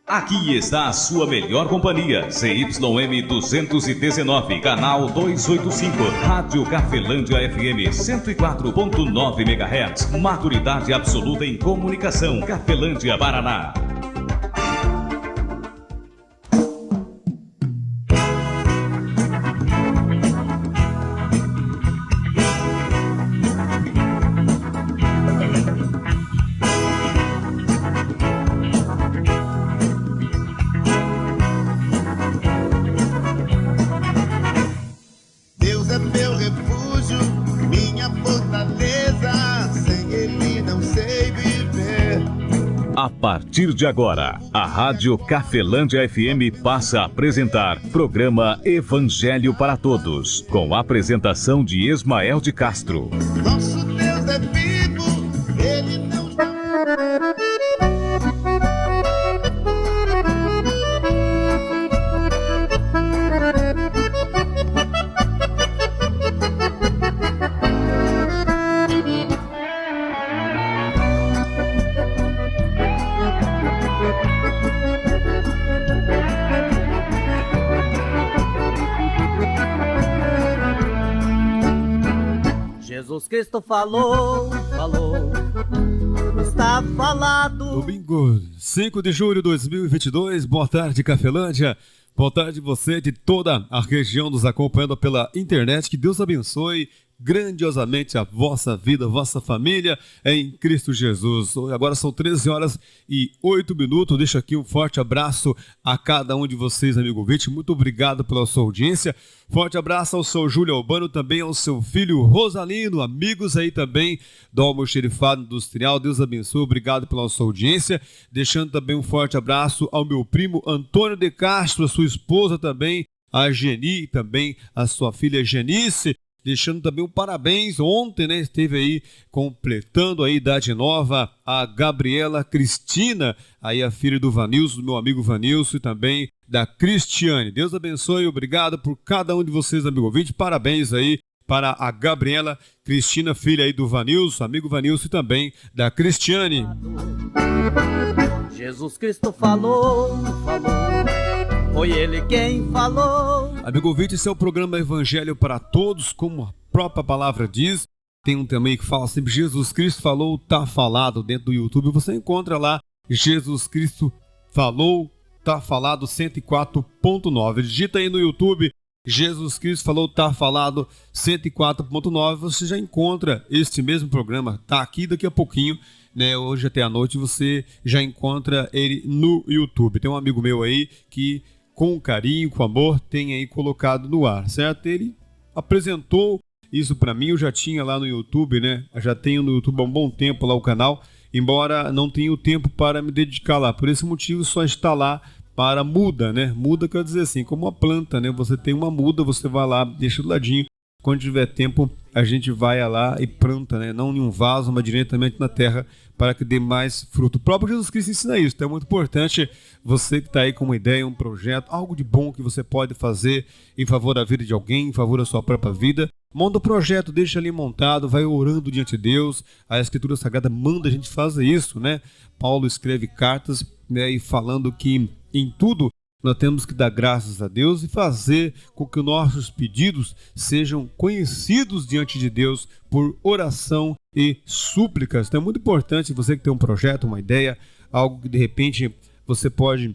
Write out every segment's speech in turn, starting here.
Aqui está a sua melhor companhia, ZYM 219, canal 285, Rádio Cafelândia FM 104.9 MHz, maturidade absoluta em comunicação, Cafelândia, Paraná. A partir de agora, a Rádio Cafelândia FM passa a apresentar programa Evangelho para Todos, com a apresentação de Ismael de Castro. Nosso Deus é vivo, Ele não está... Jesus Cristo falou, está falado. Domingo, 5 de julho de 2022, boa tarde, Cafelândia. Boa tarde você de toda a região nos acompanhando pela internet. Que Deus abençoe grandiosamente a vossa vida, a vossa família em Cristo Jesus. Agora são 13h08. Deixo aqui um forte abraço a cada um de vocês, amigo ouvinte. Muito obrigado pela sua audiência. Forte abraço ao seu Júlio Albano, também ao seu filho Rosalino, amigos aí também do Almoxerifado Industrial. Deus abençoe, obrigado pela sua audiência. Deixando também um forte abraço ao meu primo Antônio de Castro, a sua esposa também, a Geni, também a sua filha Genice. Deixando também um parabéns, ontem, né, esteve aí completando a idade nova, a Gabriela Cristina, aí a filha do Vanilson, do meu amigo Vanilson, e também da Cristiane. Deus abençoe, obrigado por cada um de vocês, amigo ouvinte, parabéns aí para a Gabriela Cristina, filha aí do Vanilson, amigo Vanilson, e também da Cristiane. Jesus Cristo falou, foi Ele quem falou. Amigo ouvinte, esse é o programa Evangelho para Todos, como a própria palavra diz. Tem um também que fala sempre, Jesus Cristo falou, tá falado, dentro do YouTube. Você encontra lá, Jesus Cristo falou, tá falado 104.9. Digita aí no YouTube, Jesus Cristo falou, tá falado 104.9. Você já encontra este mesmo programa, tá aqui daqui a pouquinho, né? Hoje até a noite você já encontra ele no YouTube. Tem um amigo meu aí que, com carinho, com amor, tem aí colocado no ar, certo? Ele apresentou isso para mim, eu já tinha lá no YouTube, né? Eu já tenho no YouTube há um bom tempo lá o canal, embora não tenha o tempo para me dedicar lá. Por esse motivo só está lá para muda, né? Muda quer dizer assim, como uma planta, né? Você tem uma muda, você vai lá, deixa do ladinho. Quando tiver tempo, a gente vai lá e planta, né? Não em um vaso, mas diretamente na terra, para que dê mais fruto. O próprio Jesus Cristo ensina isso. Então é muito importante você que está aí com uma ideia, um projeto, algo de bom que você pode fazer em favor da vida de alguém, em favor da sua própria vida. Monta o projeto, deixa ali montado, vai orando diante de Deus. A Escritura Sagrada manda a gente fazer isso, né? Paulo escreve cartas, né, e falando que em tudo nós temos que dar graças a Deus e fazer com que os nossos pedidos sejam conhecidos diante de Deus por oração e súplicas. Então é muito importante você que tem um projeto, uma ideia, algo que de repente você pode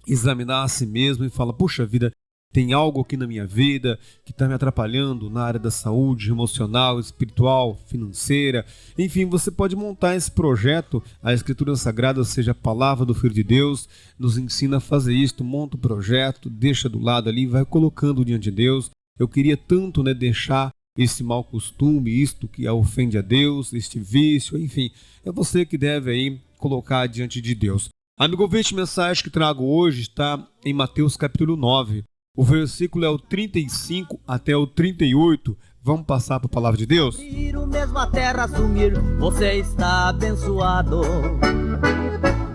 examinar a si mesmo e falar, puxa vida, tem algo aqui na minha vida que está me atrapalhando na área da saúde emocional, espiritual, financeira. Enfim, você pode montar esse projeto. A Escritura Sagrada, ou seja, a palavra do Filho de Deus, nos ensina a fazer isso. Monta o projeto, deixa do lado ali, vai colocando diante de Deus. Eu queria tanto, né, deixar esse mau costume, isto que ofende a Deus, este vício, enfim. É você que deve aí colocar diante de Deus. Amigo ouvinte, a mensagem que trago hoje está em Mateus capítulo 9. O versículo é o 35 até o 38. Vamos passar para a palavra de Deus? Mesmo a terra sumir, você está abençoado.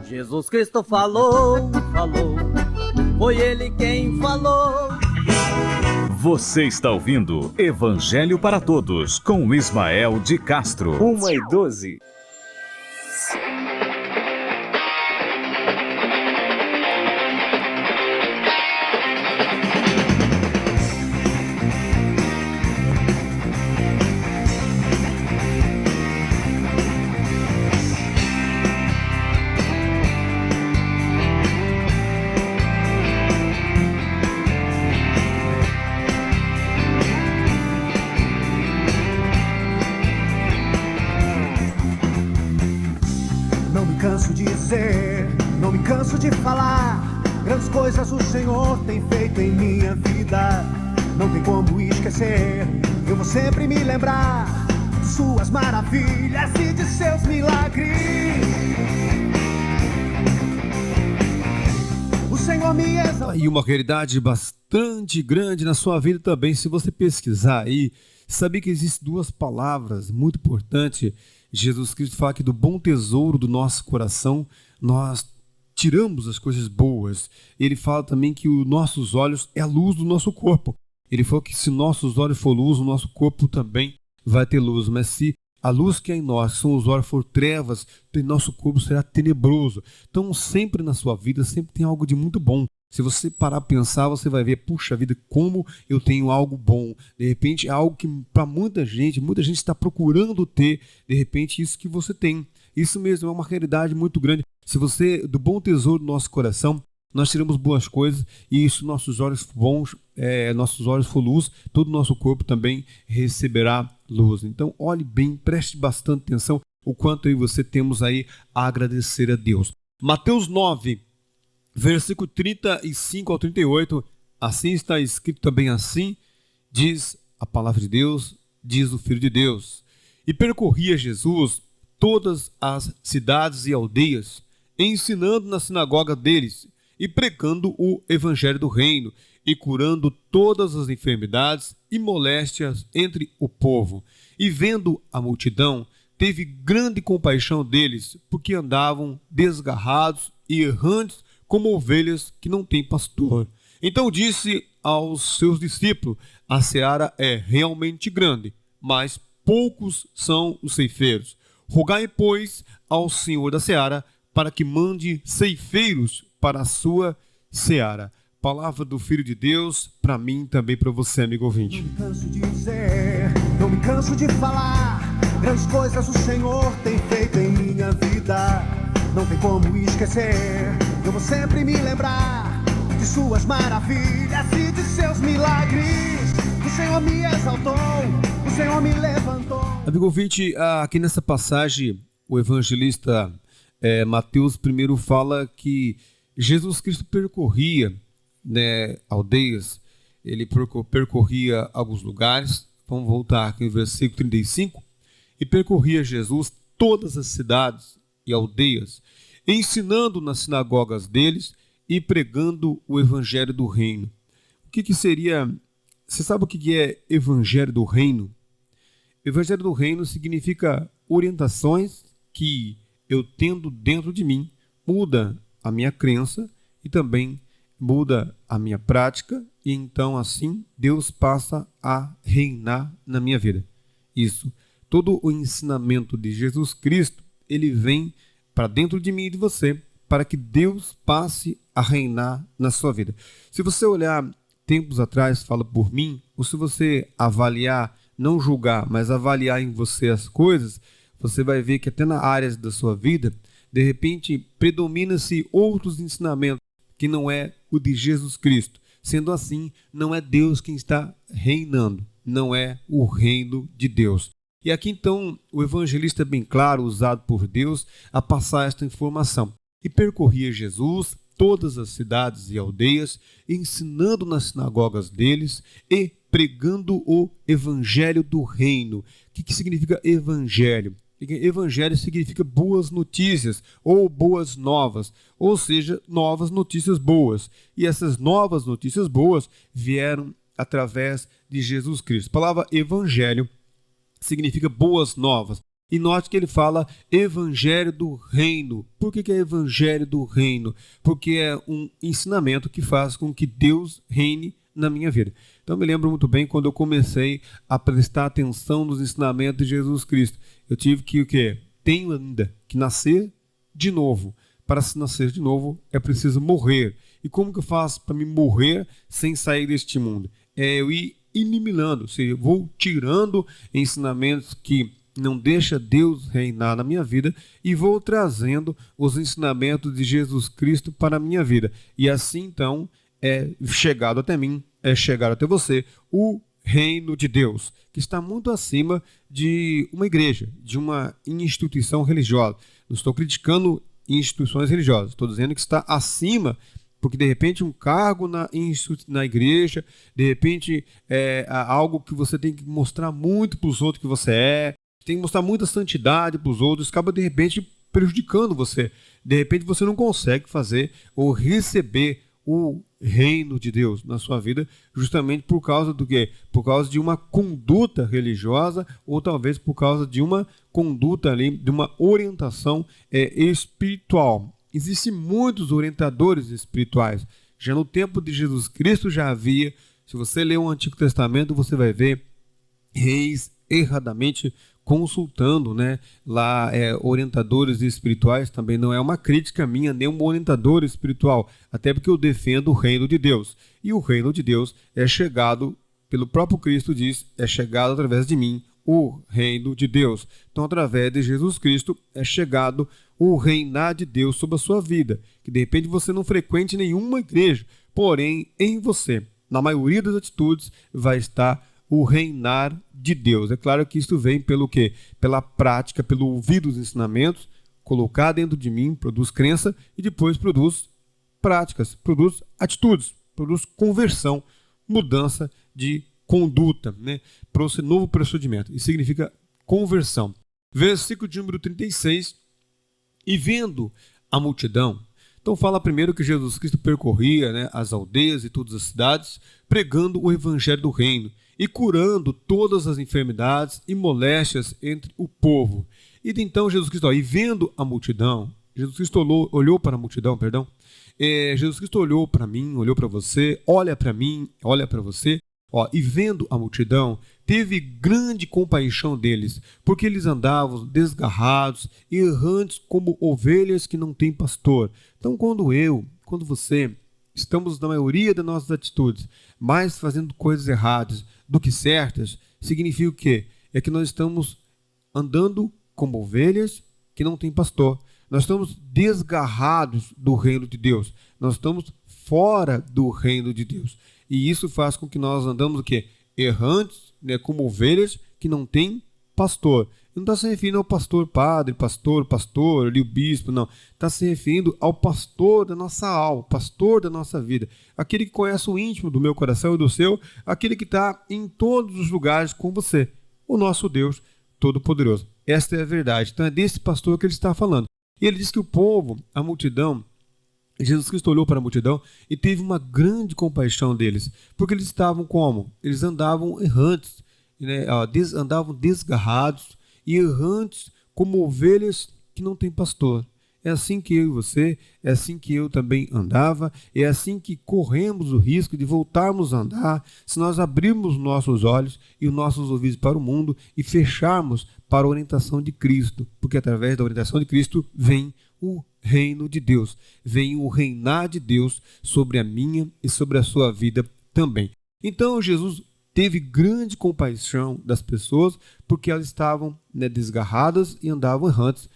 Jesus Cristo falou, foi Ele quem falou. Você está ouvindo Evangelho para Todos, com Ismael de Castro. 1h12. dizer, não me canso de falar. Grandes coisas o Senhor tem feito em minha vida. Não tem como esquecer, eu vou sempre me lembrar de suas maravilhas e de seus milagres. O Senhor me exaltou. E uma realidade bastante grande na sua vida também, se você pesquisar aí, sabia que existem duas palavras muito importantes. Jesus Cristo fala que do bom tesouro do nosso coração nós tiramos as coisas boas. Ele fala também que os nossos olhos é a luz do nosso corpo. Ele falou que se nossos olhos for luz, o nosso corpo também vai ter luz. Mas se a luz que é em nós, são os olhos, for trevas, então nosso corpo será tenebroso. Então sempre na sua vida, sempre tem algo de muito bom. Se você parar para pensar, você vai ver, puxa vida, como eu tenho algo bom. De repente é algo que para muita gente está procurando ter, de repente, isso que você tem. Isso mesmo é uma realidade muito grande. Se você, do bom tesouro do nosso coração, nós tiramos boas coisas, e se nossos olhos bons, nossos olhos for luz, todo o nosso corpo também receberá luz. Então olhe bem, preste bastante atenção o quanto eu e você temos aí a agradecer a Deus. Mateus 9, versículo 35 ao 38, assim está escrito também, assim diz a palavra de Deus, diz o Filho de Deus. E percorria Jesus todas as cidades e aldeias, ensinando na sinagoga deles, e pregando o evangelho do reino, e curando todas as enfermidades e moléstias entre o povo. E vendo a multidão, teve grande compaixão deles, porque andavam desgarrados e errantes, como ovelhas que não têm pastor. Então disse aos seus discípulos, a seara é realmente grande, mas poucos são os ceifeiros. Rogai, pois, ao Senhor da seara, para que mande ceifeiros para a sua seara. Palavra do Filho de Deus, para mim também para você, amigo ouvinte. Não me canso de dizer, não me canso de falar, grandes coisas o Senhor tem feito em minha vida. Não tem como esquecer, eu vou sempre me lembrar de suas maravilhas e de seus milagres. O Senhor me exaltou, o Senhor me levantou. Amigo ouvinte, aqui nessa passagem, o evangelista Mateus primeiro fala que Jesus Cristo percorria, aldeias, ele percorria alguns lugares. Vamos voltar aqui no versículo 35. E percorria Jesus todas as cidades e aldeias, ensinando nas sinagogas deles e pregando o evangelho do reino. O que seria? Você sabe o que é evangelho do reino? Evangelho do reino significa orientações que eu tendo dentro de mim, muda a minha crença e também muda a minha prática, e então assim Deus passa a reinar na minha vida. Isso, todo o ensinamento de Jesus Cristo, ele vem para dentro de mim e de você, para que Deus passe a reinar na sua vida. Se você olhar tempos atrás, fala por mim, ou se você avaliar, não julgar, mas avaliar em você as coisas, você vai ver que até nas áreas da sua vida, de repente, predomina-se outros ensinamentos que não é o de Jesus Cristo. Sendo assim, não é Deus quem está reinando, não é o reino de Deus. E aqui então o evangelista é bem claro, usado por Deus, a passar esta informação. E percorria Jesus todas as cidades e aldeias, ensinando nas sinagogas deles e pregando o evangelho do reino. O que significa evangelho? Evangelho significa boas notícias ou boas novas, ou seja, novas notícias boas. E essas novas notícias boas vieram através de Jesus Cristo. A palavra evangelho significa boas novas. E note que ele fala evangelho do reino. Por que é evangelho do reino? Porque é um ensinamento que faz com que Deus reine na minha vida. Então eu me lembro muito bem quando eu comecei a prestar atenção nos ensinamentos de Jesus Cristo. Eu tive que tenho ainda que nascer de novo. Para se nascer de novo é preciso morrer. E como que eu faço para me morrer sem sair deste mundo? É eu ir eliminando, ou seja, eu vou tirando ensinamentos que não deixa Deus reinar na minha vida e vou trazendo os ensinamentos de Jesus Cristo para a minha vida. E assim então é chegado até mim, é chegado até você o reino de Deus, que está muito acima de uma igreja, de uma instituição religiosa. Não estou criticando instituições religiosas. Estou dizendo que está acima, porque de repente um cargo na igreja, de repente algo que você tem que mostrar muito para os outros que você tem que mostrar muita santidade para os outros, acaba de repente prejudicando você. De repente você não consegue fazer ou receber o reino de Deus na sua vida, justamente por causa do quê? Por causa de uma conduta religiosa, ou talvez por causa de uma conduta ali, de uma orientação espiritual. Existem muitos orientadores espirituais. Já no tempo de Jesus Cristo já havia. Se você ler o Antigo Testamento, você vai ver reis erradamente consultando, né, lá orientadores espirituais. Também não é uma crítica minha, nem um orientador espiritual, até porque eu defendo o reino de Deus. E o reino de Deus é chegado, pelo próprio Cristo diz, é chegado através de mim, o reino de Deus. Então, através de Jesus Cristo, é chegado o reinar de Deus sobre a sua vida. Que de repente você não frequente nenhuma igreja, porém, em você, na maioria das atitudes, vai estar o reinar de Deus. É claro que isso vem pelo quê? Pela prática, pelo ouvir os ensinamentos, colocar dentro de mim, produz crença e depois produz práticas, produz atitudes, produz conversão, mudança de conduta, né? Para esse novo procedimento. Isso significa conversão. Versículo de número 36. E vendo a multidão. Então fala primeiro que Jesus Cristo percorria, né, as aldeias e todas as cidades, pregando o evangelho do reino e curando todas as enfermidades e moléstias entre o povo. E então Jesus Cristo, e vendo a multidão, Jesus Cristo olhou para a multidão, Jesus Cristo olhou para mim, olhou para você, olha para mim, olha para você, e vendo a multidão, teve grande compaixão deles, porque eles andavam desgarrados e errantes como ovelhas que não têm pastor. Então quando você, estamos na maioria das nossas atitudes, mais fazendo coisas erradas do que certas, significa o quê? É que nós estamos andando como ovelhas que não têm pastor. Nós estamos desgarrados do reino de Deus. Nós estamos fora do reino de Deus. E isso faz com que nós andamos o quê? Errantes, né, como ovelhas que não têm pastor. Não está se referindo ao pastor padre, pastor, ali o bispo, não. Está se referindo ao pastor da nossa alma, pastor da nossa vida. Aquele que conhece o íntimo do meu coração e do seu, aquele que está em todos os lugares com você. O nosso Deus Todo-Poderoso. Esta é a verdade. Então é desse pastor que ele está falando. E ele diz que o povo, a multidão, Jesus Cristo olhou para a multidão e teve uma grande compaixão deles. Porque eles estavam como? Eles andavam errantes, né? Andavam desgarrados e errantes como ovelhas que não têm pastor. É assim que eu e você, é assim que eu também andava, é assim que corremos o risco de voltarmos a andar se nós abrirmos nossos olhos e os nossos ouvidos para o mundo e fecharmos para a orientação de Cristo, porque através da orientação de Cristo vem o reino de Deus, vem o reinar de Deus sobre a minha e sobre a sua vida também. Então Jesus teve grande compaixão das pessoas porque elas estavam, né, desgarradas e andavam errantes,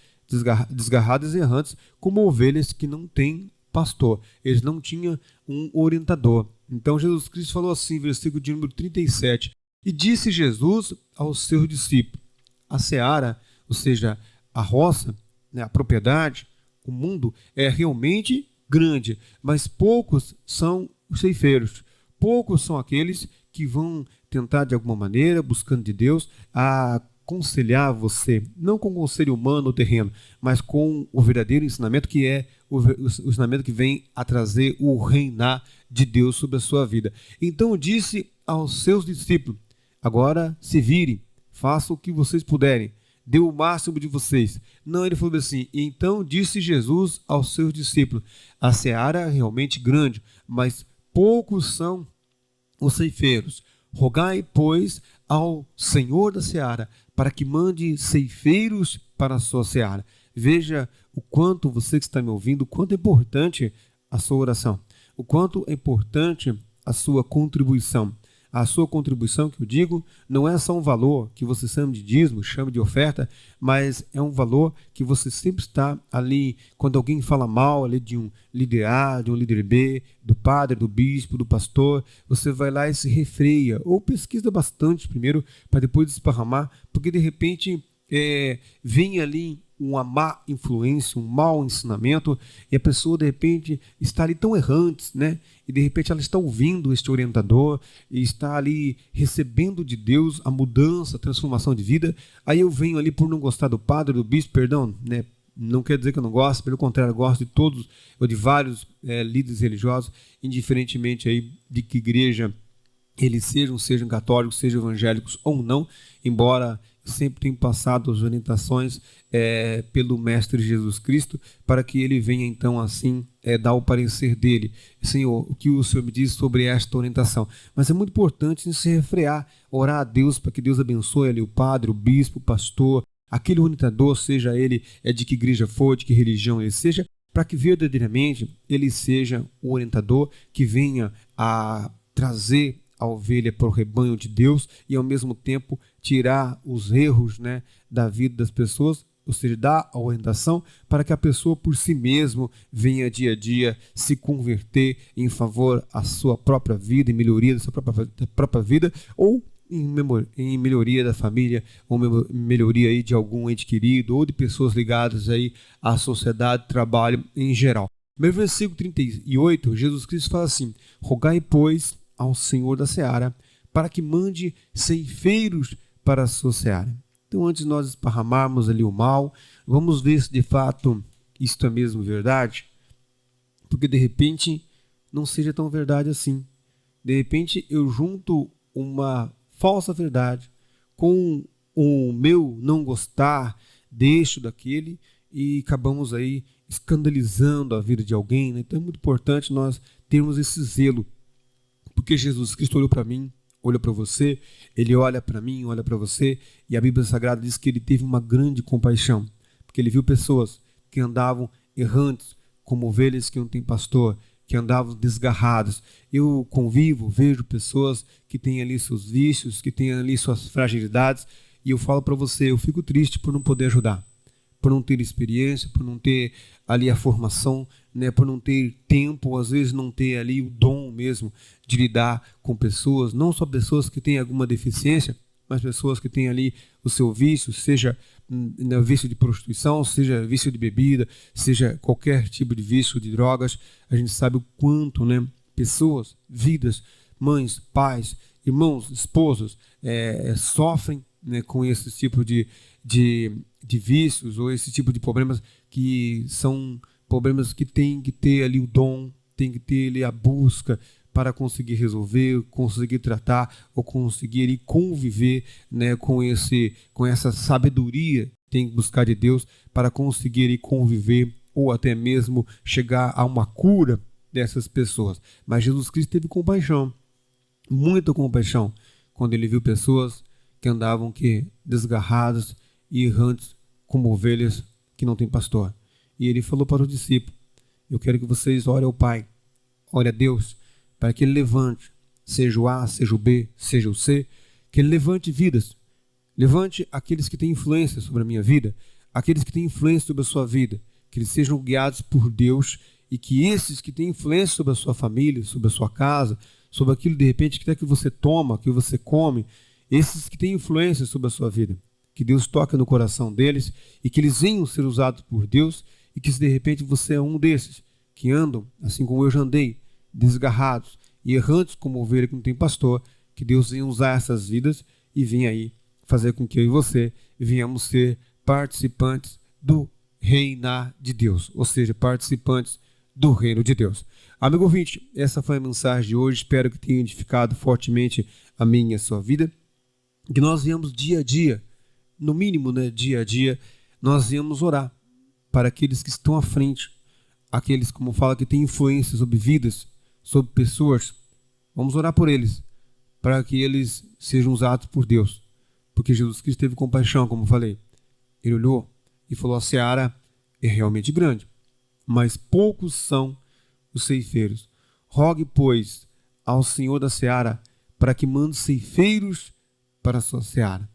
desgarradas e errantes como ovelhas que não têm pastor. Eles não tinham um orientador. Então Jesus Cristo falou assim, versículo de número 37, e disse Jesus aos seus discípulos, a seara, ou seja, a roça, né, a propriedade, o mundo é realmente grande, mas poucos são os ceifeiros. Poucos são aqueles que vão tentar de alguma maneira, buscando de Deus, aconselhar você, não com conselho humano ou terreno, mas com o verdadeiro ensinamento que é o ensinamento que vem a trazer o reinar de Deus sobre a sua vida. Então disse aos seus discípulos, agora se virem, façam o que vocês puderem, dê o máximo de vocês. Não, ele falou assim, então disse Jesus aos seus discípulos, a seara é realmente grande, mas poucos são os ceifeiros. Rogai, pois, ao Senhor da seara, para que mande ceifeiros para a sua seara. Veja o quanto você que está me ouvindo, o quanto é importante a sua oração, o quanto é importante a sua contribuição. A sua contribuição, que eu digo, não é só um valor que você chama de dízimo, chama de oferta, mas é um valor que você sempre está ali, quando alguém fala mal ali de um líder A, de um líder B, do padre, do bispo, do pastor, você vai lá e se refreia, ou pesquisa bastante primeiro, para depois esparramar, porque de repente vem ali uma má influência, um mau ensinamento, e a pessoa de repente está ali tão errante, né? E de repente ela está ouvindo este orientador e está ali recebendo de Deus a mudança, a transformação de vida. Aí eu venho ali por não gostar do padre, do bispo, perdão, né? Não quer dizer que eu não gosto, pelo contrário, eu gosto de todos, ou de vários líderes religiosos, indiferentemente aí de que igreja eles sejam católicos, sejam evangélicos ou não, embora sempre tenha passado as orientações pelo Mestre Jesus Cristo, para que ele venha então assim dar o parecer dele. Senhor, o que o Senhor me diz sobre esta orientação? Mas é muito importante se refrear, orar a Deus para que Deus abençoe ali o padre, o bispo, o pastor, aquele orientador, seja ele de que igreja for, de que religião ele seja, para que verdadeiramente ele seja o orientador que venha a trazer a ovelha para o rebanho de Deus e ao mesmo tempo tirar os erros, né, da vida das pessoas, ou seja, dar a orientação para que a pessoa por si mesmo venha dia a dia se converter em favor da sua própria vida, em melhoria da sua própria vida, ou em melhoria da família, ou melhoria aí de algum ente querido, ou de pessoas ligadas aí à sociedade, trabalho em geral. No versículo 38, Jesus Cristo fala assim: rogai, pois, ao Senhor da seara, para que mande ceifeiros para a sua seara. Então, antes de nós esparramarmos ali o mal, vamos ver se de fato isto é mesmo verdade, porque de repente não seja tão verdade assim. De repente eu junto uma falsa verdade com o meu não gostar deste daquele e acabamos aí escandalizando a vida de alguém, né? Então é muito importante nós termos esse zelo, porque Jesus Cristo olhou para mim, olha para você, ele olha para mim, olha para você, e a Bíblia Sagrada diz que ele teve uma grande compaixão, porque ele viu pessoas que andavam errantes, como ovelhas que não têm pastor, que andavam desgarrados. Eu convivo, vejo pessoas que têm ali seus vícios, que têm ali suas fragilidades, e eu falo para você, eu fico triste por não poder ajudar, por não ter experiência, por não ter ali a formação, né, por não ter tempo, às vezes não ter ali o dom mesmo de lidar com pessoas, não só pessoas que têm alguma deficiência, mas pessoas que têm ali o seu vício, seja vício de prostituição, seja vício de bebida, seja qualquer tipo de vício de drogas. A gente sabe o quanto, né, pessoas, vidas, mães, pais, irmãos, esposos sofrem, né, com esse tipo de vícios ou esse tipo de problemas, que são problemas que tem que ter ali o dom, tem que ter ali a busca para conseguir resolver, conseguir tratar ou conseguir ali conviver, né, com essa sabedoria, tem que buscar de Deus para conseguir ali conviver ou até mesmo chegar a uma cura dessas pessoas. Mas Jesus Cristo teve compaixão, muita compaixão, quando ele viu pessoas que andavam desgarradas e errantes como ovelhas que não têm pastor. E ele falou para os discípulos: eu quero que vocês orem ao Pai, orem a Deus, para que ele levante, seja o A, seja o B, seja o C, que ele levante vidas, levante aqueles que têm influência sobre a minha vida, aqueles que têm influência sobre a sua vida, que eles sejam guiados por Deus, e que esses que têm influência sobre a sua família, sobre a sua casa, sobre aquilo de repente que até que você toma, que você come, esses que têm influência sobre a sua vida, que Deus toque no coração deles e que eles venham ser usados por Deus, e que se de repente você é um desses que andam, assim como eu já andei, desgarrados e errantes como ovelha que não tem pastor, que Deus venha usar essas vidas e venha aí fazer com que eu e você venhamos ser participantes do reinar de Deus, ou seja, participantes do reino de Deus. Amigo ouvinte, essa foi a mensagem de hoje, espero que tenha edificado fortemente a minha e a sua vida, que nós venhamos dia a dia, no mínimo, né, dia a dia, nós venhamos orar para aqueles que estão à frente, aqueles, como fala, que têm influência sobre vidas, sobre pessoas. Vamos orar por eles, para que eles sejam usados por Deus, porque Jesus Cristo teve compaixão, como falei. Ele olhou e falou: a seara é realmente grande, mas poucos são os ceifeiros. Rogue, pois, ao Senhor da seara para que mande ceifeiros para a sua seara.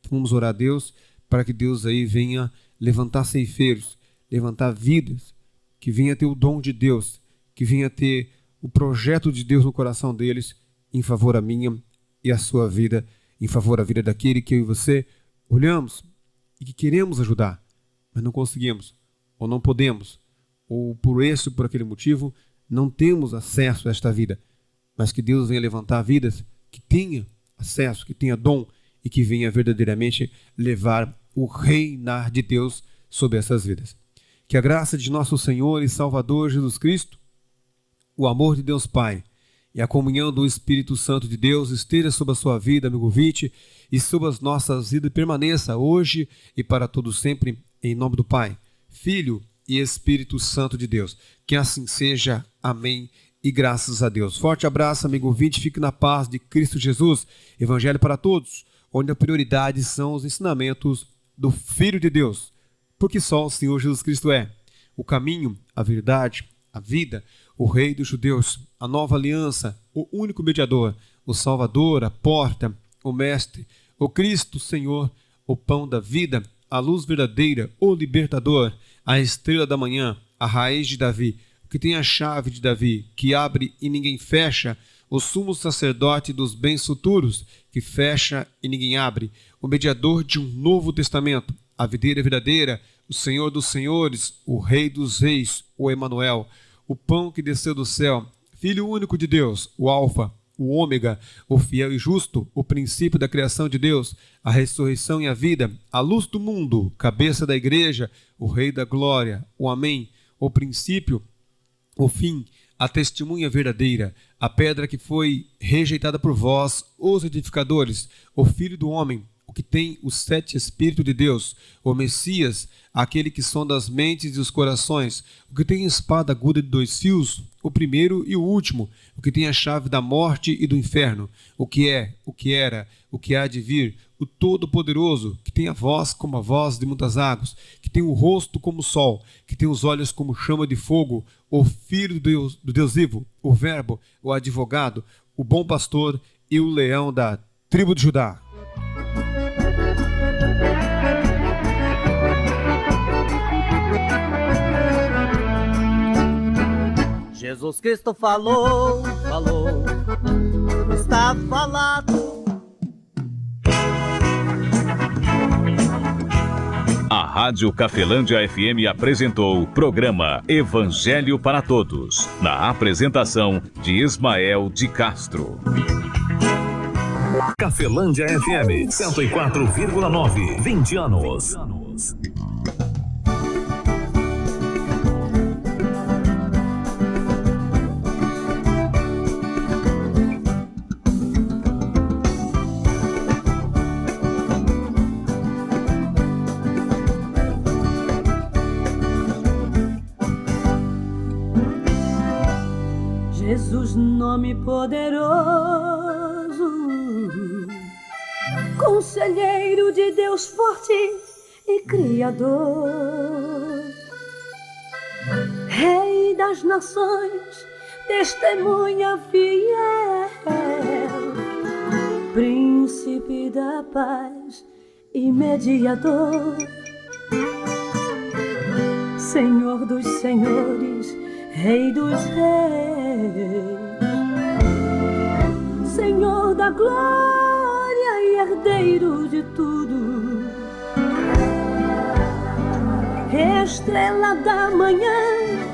Vamos orar a Deus para que Deus aí venha levantar ceifeiros, levantar vidas, que venha ter o dom de Deus, que venha ter o projeto de Deus no coração deles, em favor a minha e a sua vida, em favor da vida daquele que eu e você olhamos e que queremos ajudar, mas não conseguimos, ou não podemos, ou por esse ou por aquele motivo, não temos acesso a esta vida. Mas que Deus venha levantar vidas que tenha acesso, que tenha dom e que venha verdadeiramente levar o reinar de Deus sobre essas vidas. Que a graça de nosso Senhor e Salvador Jesus Cristo, o amor de Deus Pai e a comunhão do Espírito Santo de Deus esteja sobre a sua vida, amigo ouvinte, e sobre as nossas vidas, permaneça hoje e para todos sempre, em nome do Pai, Filho e Espírito Santo de Deus. Que assim seja. Amém. E graças a Deus. Forte abraço, amigo ouvinte. Fique na paz de Cristo Jesus. Evangelho para todos, onde a prioridade são os ensinamentos do Filho de Deus. Porque só o Senhor Jesus Cristo é o caminho, a verdade, a vida, o Rei dos judeus, a nova aliança, o único mediador, o Salvador, a porta, o Mestre, o Cristo Senhor, o pão da vida, a luz verdadeira, o libertador, a estrela da manhã, a raiz de Davi, que tem a chave de Davi, que abre e ninguém fecha, o sumo sacerdote dos bens futuros, que fecha e ninguém abre, o mediador de um novo testamento, a videira verdadeira, o Senhor dos senhores, o Rei dos reis, o Emanuel, o pão que desceu do céu, Filho único de Deus, o Alfa, o Ômega, o fiel e justo, o princípio da criação de Deus, a ressurreição e a vida, a luz do mundo, cabeça da igreja, o Rei da glória, o Amém, o princípio, o fim, a testemunha verdadeira, a pedra que foi rejeitada por vós, os edificadores, o Filho do homem, o que tem os 7 Espíritos de Deus, o Messias, aquele que sonda as mentes e os corações, o que tem espada aguda de 2 fios, o primeiro e o último, o que tem a chave da morte e do inferno, o que é, o que era, o que há de vir, o Todo-Poderoso, que tem a voz como a voz de muitas águas, que tem o rosto como o sol, que tem os olhos como chama de fogo, o Filho do Deus vivo, o Verbo, o advogado, o bom pastor e o leão da tribo de Judá. Jesus Cristo falou, está falado. A Rádio Cafelândia FM apresentou o programa Evangelho para Todos, na apresentação de Ismael de Castro. Cafelândia FM 104,9, 20 anos. Jesus, nome poderoso, Conselheiro de Deus forte e Criador, Rei das nações, testemunha fiel, Príncipe da paz e mediador, Senhor dos senhores, Rei dos reis, Senhor da glória e herdeiro de tudo, Estrela da manhã,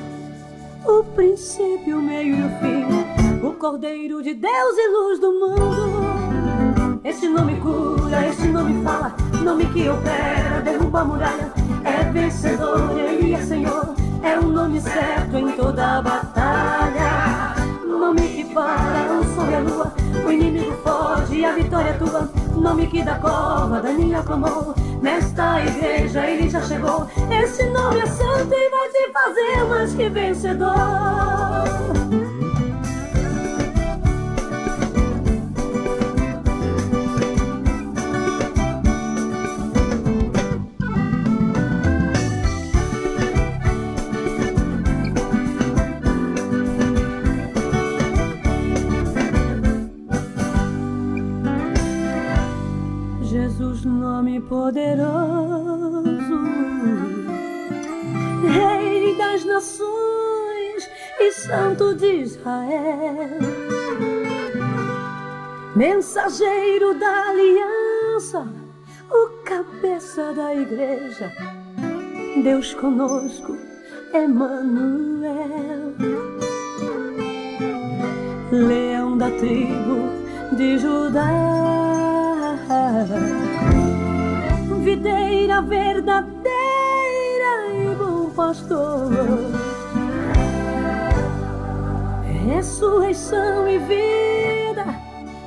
o princípio, o meio e o fim, o Cordeiro de Deus e luz do mundo. Esse nome cura, esse nome fala, nome que opera, derruba a muralha, é vencedor, ele é Senhor. É o nome certo em toda a batalha, nome que para sobre a lua, o inimigo foge, a vitória é tua. Nome que da cova Daniel clamou, nesta igreja ele já chegou. Esse nome é santo e vai te fazer mais que vencedor. Jesus, nome poderoso, Rei das nações e Santo de Israel, mensageiro da aliança, o cabeça da igreja, Deus conosco, Emanuel. Leão da tribo de Judá, videira verdadeira e bom pastor, ressurreição e vida,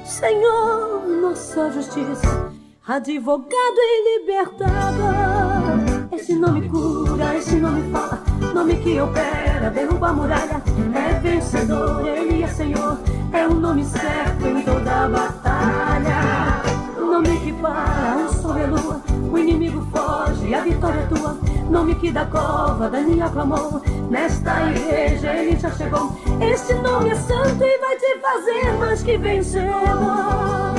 Senhor, nossa justiça, advogado e libertador. Esse nome cura, esse nome fala, nome que opera, derruba a muralha, é vencedor, Ele é Senhor, é o nome certo em toda a batalha. Nome que para o sol e a lua, o inimigo foge, a vitória é tua. Nome que da cova Daniel clamou, nesta igreja ele já chegou. Este nome é santo e vai te fazer mais que vencedor.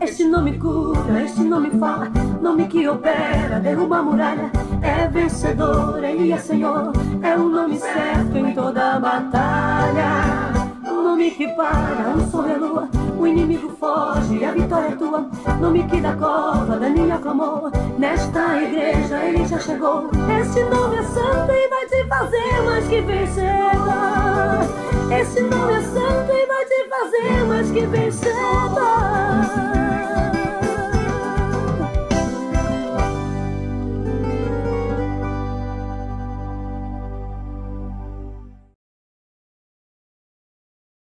Este nome cura, este nome fala, nome que opera, derruba a muralha, é vencedor, Ele é Senhor, é o nome certo em toda a batalha. Nome que para o sol e a lua, o inimigo foge, a vitória é tua. Nome que da cova Daniel clamou, nesta igreja ele já chegou. Este nome é santo e vai te fazer mais que vencedor. Este nome é santo e vai te fazer mais que vencedor.